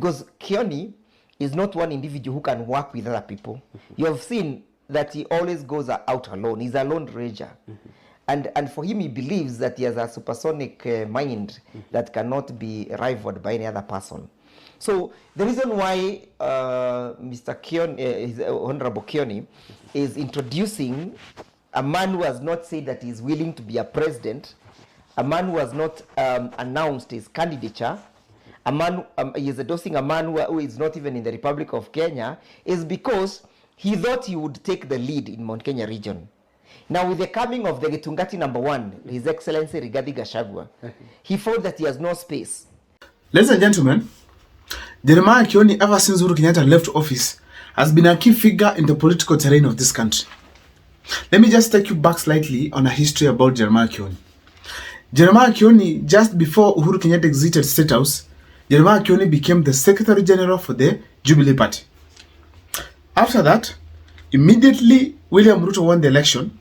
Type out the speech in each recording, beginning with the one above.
because Kioni is not one individual who can work with other people. You have seen that he always goes out alone. He's a lone ranger. And for him, he believes that he has a supersonic mind that cannot be rivaled by any other person. So the reason why Mr. Kioni, Honorable Kioni, is introducing a man who has not said that he is willing to be a president, a man who has not announced his candidature, a man, he is endorsing a man who is not even in the Republic of Kenya, is because he thought he would take the lead in Mount Kenya region. Now, with the coming of the Gitungati #1, His Excellency Rigathi Gachagua, he found that he has no space. Ladies and gentlemen, Jeremiah Kioni, ever since Uhuru Kenyatta left office, has been a key figure in the political terrain of this country. Let me just take you back slightly on a history about Jeremiah Kioni. Jeremiah Kioni, just before Uhuru Kenyatta exited State House, Jeremiah Kioni became the Secretary General for the Jubilee Party. After that, immediately William Ruto won the election.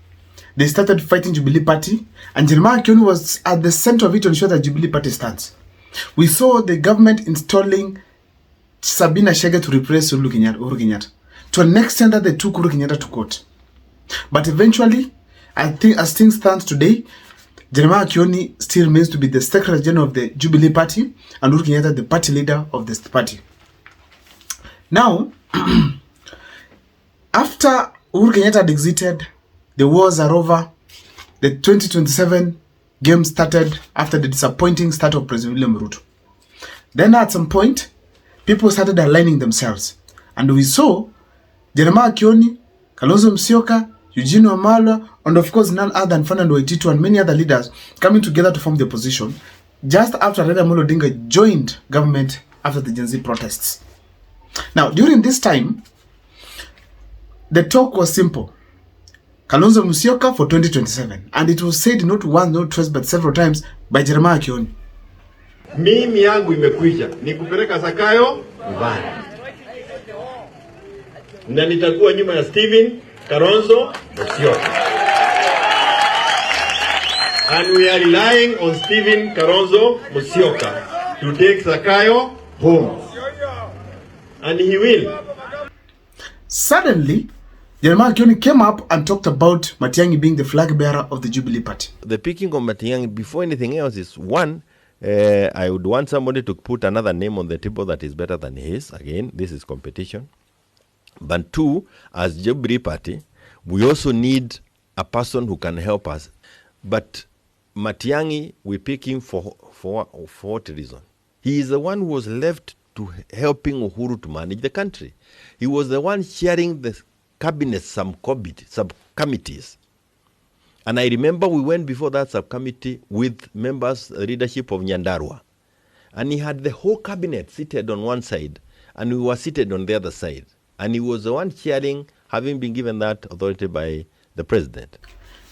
They started fighting Jubilee Party, and Jeremiah Kioni was at the center of it to ensure that Jubilee Party stands. We saw the government installing Sabina Chege to replace Uhuru Kenyatta. To an extent that they took Uhuru Kenyatta to court. But eventually, I think as things stand today, Jeremiah Kioni still remains to be the Secretary General of the Jubilee Party, and Uhuru Kenyatta the party leader of this party. Now, after Uhuru Kenyatta had exited, the wars are over, the 2027 game started after the disappointing start of President William Ruto. Then at some point, people started aligning themselves. And we saw Jeremiah Kioni, Kalonzo Musyoka, Eugene Wamalwa, and of course none other than Fernando Waititu and many other leaders coming together to form the opposition just after Raila Amolo Odinga joined government after the Gen Z protests. Now, during this time, the talk was simple. Kalonzo Musyoka for 2027. And it was said not once, not twice, but several times by Jeremiah Kioni. Mimi yangu imekwisha. Nikupeleka Zakayo nyumbani. Na nitakuwa nyuma ya Steven Kalonzo Musyoka. And we are relying on Steven Kalonzo Musyoka to take Zakayo home. And he will. Suddenly, Jeremiah Kioni came up and talked about Matiang'i being the flag bearer of the Jubilee Party. The picking of Matiang'i, before anything else, is one, I would want somebody to put another name on the table that is better than his. Again, this is competition. But two, as Jubilee Party, we also need a person who can help us. But Matiang'i, we pick him for what reason? He is the one who was left to helping Uhuru to manage the country. He was the one chairing the cabinet subcommittees. And I remember we went before that subcommittee with members, leadership of Nyandarua. And he had the whole cabinet seated on one side, and we were seated on the other side. And he was the one chairing, having been given that authority by the president.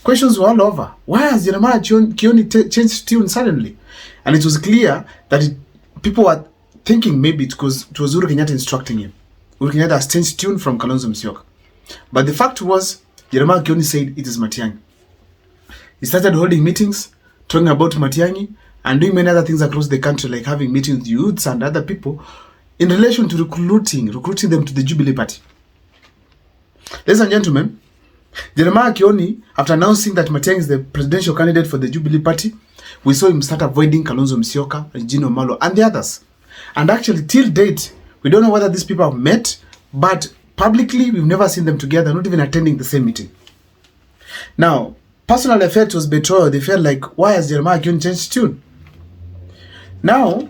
Questions were all over. Why has Jeremiah Kioni changed tune suddenly? And it was clear that people were thinking maybe it was Uhuru Kenyatta instructing him. Uhuru Kenyatta has changed tune from Kalonzo Musyoka. But the fact was, Jeremiah Kioni said it is Matiang'i. He started holding meetings, talking about Matiang'i, and doing many other things across the country, like having meetings with youths and other people in relation to recruiting them to the Jubilee Party. Ladies and gentlemen, Jeremiah Kioni, after announcing that Matiang'i is the presidential candidate for the Jubilee Party, we saw him start avoiding Kalonzo Musyoka, Eugene Wamalwa, and the others. And actually, till date, we don't know whether these people have met, but publicly, we've never seen them together, not even attending the same meeting. Now, personal effect was betrayal. They felt like, why has Jeremiah Kioni changed tune? Now,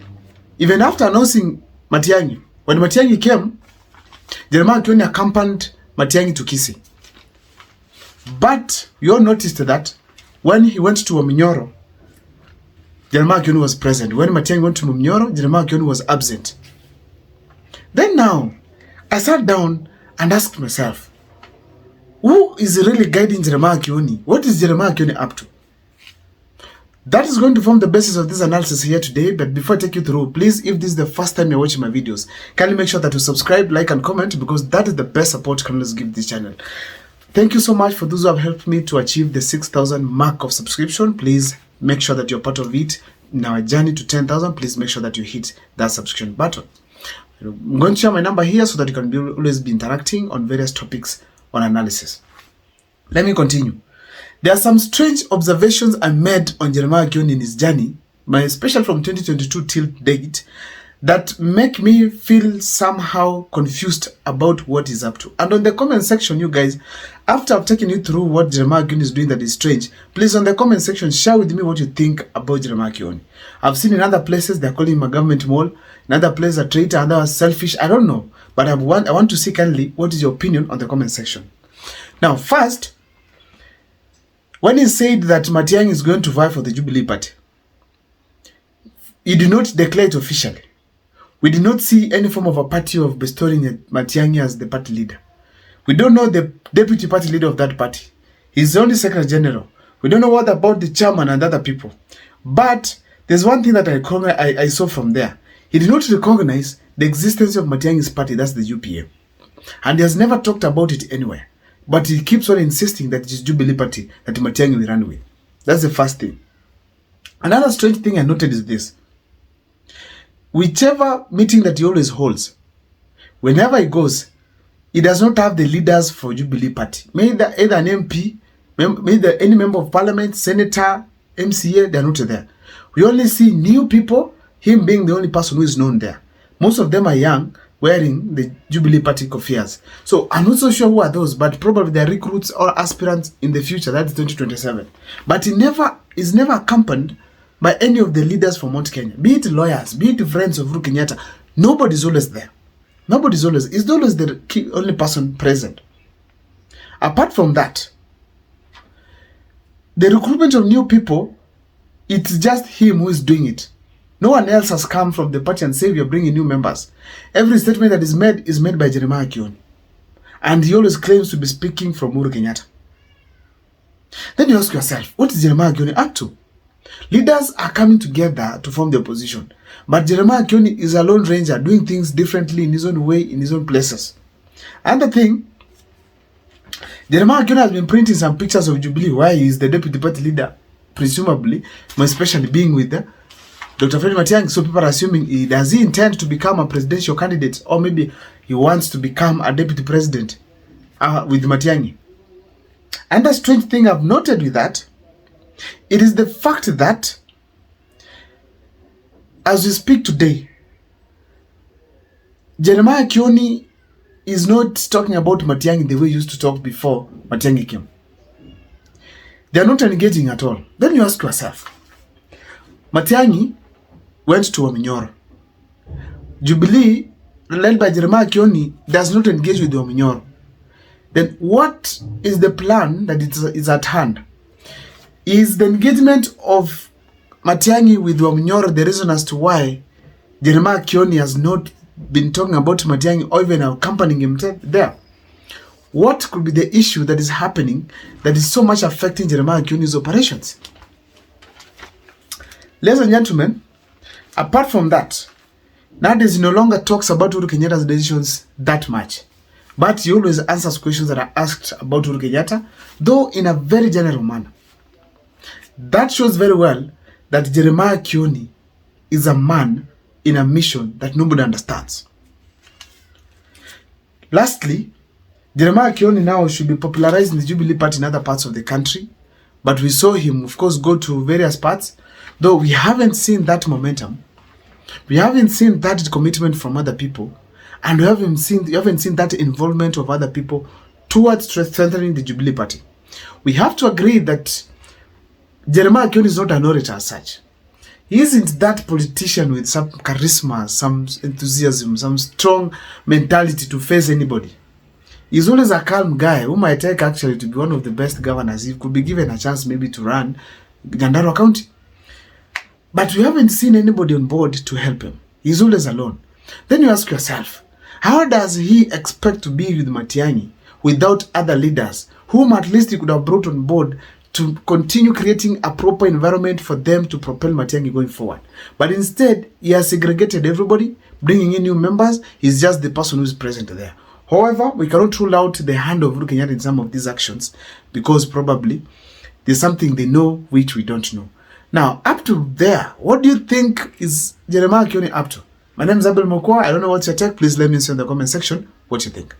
even after announcing Matiang'i, when Matiang'i came, Jeremiah Kioni accompanied Matiang'i to Kisii. But you all noticed that when he went to Muminyoro, Jeremiah Kioni was present. When Matiang'i went to Muminyoro, Jeremiah Kioni was absent. Then now, I sat down and asked myself, who is really guiding Jeremiah Kioni? What is Jeremiah Kioni up to? That is going to form the basis of this analysis here today. But before I take you through, please, if this is the first time you're watching my videos, kindly make sure that you subscribe, like, and comment, because that is the best support criminals give this channel. Thank you so much for those who have helped me to achieve the 6,000 mark of subscription. Please make sure that you're part of it. In our journey to 10,000, please make sure that you hit that subscription button. I'm going to share my number here so that you can always be interacting on various topics on analysis. Let me continue. There are some strange observations I made on Jeremiah Kioni in his journey, especially from 2022 till date, that make me feel somehow confused about what he's up to. And on the comment section, you guys, after I've taken you through what Jeremiah Kioni is doing that is strange, please on the comment section share with me what you think about Jeremiah Kioni. I've seen in other places they're calling him a government mole, in other places a traitor, others selfish. I don't know, but I want to see kindly what is your opinion on the comment section. Now, first, when he said that Matiang'i is going to vie for the Jubilee party, he did not declare it officially. We did not see any form of a party of bestowing Matiang'i as the party leader. We don't know the deputy party leader of that party. He's the only secretary general. We don't know what about the chairman and other people. But there's one thing that I saw from there. He did not recognize the existence of Matiang'i's party, that's the UPA. And he has never talked about it anywhere. But he keeps on insisting that it is Jubilee party that Matiang'i will run with. That's the first thing. Another strange thing I noted is this. Whichever meeting that he always holds, whenever he goes, he does not have the leaders for Jubilee party. Either an MP, any member of parliament, senator, MCA, they are not there. We only see new people, him being the only person who is known there. Most of them are young, wearing the Jubilee party koffias. So I'm not so sure who are those, but probably they're recruits or aspirants in the future, that's 2027. But he is never accompanied by any of the leaders from Mount Kenya, be it lawyers, be it friends of Uhuru Kenyatta. Nobody's always there. He's always the only person present. Apart from that, the recruitment of new people, it's just him who is doing it. No one else has come from the party and said we are bringing new members. Every statement that is made by Jeremiah Kioni. And he always claims to be speaking from Uhuru Kenyatta. Then you ask yourself, what is Jeremiah Kioni up to? Leaders are coming together to form the opposition. But Jeremiah Kioni is a lone ranger doing things differently in his own way, in his own places. Another thing, Jeremiah Kioni has been printing some pictures of Jubilee where he is the deputy party leader, presumably, especially being with Dr. Fred Matiang'i. So people are assuming, does he intend to become a presidential candidate, or maybe he wants to become a deputy president with Matiang'i. And the strange thing I've noted with that, it is the fact that as we speak today, Jeremiah Kioni is not talking about Matiang'i the way he used to talk before Matiang'i came. They are not engaging at all. Then you ask yourself, Matiang'i went to Ominyoro. Jubilee, led by Jeremiah Kioni, does not engage with Ominyoro. Then what is the plan that is at hand? Is the engagement of Matiang'i with Ominyoro the reason as to why Jeremiah Kioni has not been talking about Matiang'i or even accompanying him there? What could be the issue that is happening that is so much affecting Jeremiah Kioni's operations? Ladies and gentlemen, apart from that, nowadays he no longer talks about Uhuru Kenyatta's decisions that much. But he always answers questions that are asked about Uhuru Kenyatta, though in a very general manner. That shows very well that Jeremiah Kioni is a man in a mission that nobody understands. Lastly, Jeremiah Kioni now should be popularizing the Jubilee party in other parts of the country. But we saw him, of course, go to various parts, though we haven't seen that momentum. We haven't seen that commitment from other people. And we haven't seen that involvement of other people towards strengthening the Jubilee party. We have to agree that Jeremiah Kioni is not an orator as such. He isn't that politician with some charisma, some enthusiasm, some strong mentality to face anybody. He's always a calm guy who might take actually to be one of the best governors. He could be given a chance maybe to run Nyandarua County. But we haven't seen anybody on board to help him. He's always alone. Then you ask yourself, how does he expect to be with Matiang'i without other leaders whom at least he could have brought on board to continue creating a proper environment for them to propel Matiang'i going forward? But instead, he has segregated everybody, bringing in new members. He's just the person who's present there. However, we cannot rule out the hand of Uhuru Kenyatta in some of these actions because probably there's something they know which we don't know. Now, up to there, what do you think is Jeremiah Kioni up to? My name is Abel Mokwa. I don't know what's your take. Please let me know in the comment section what you think.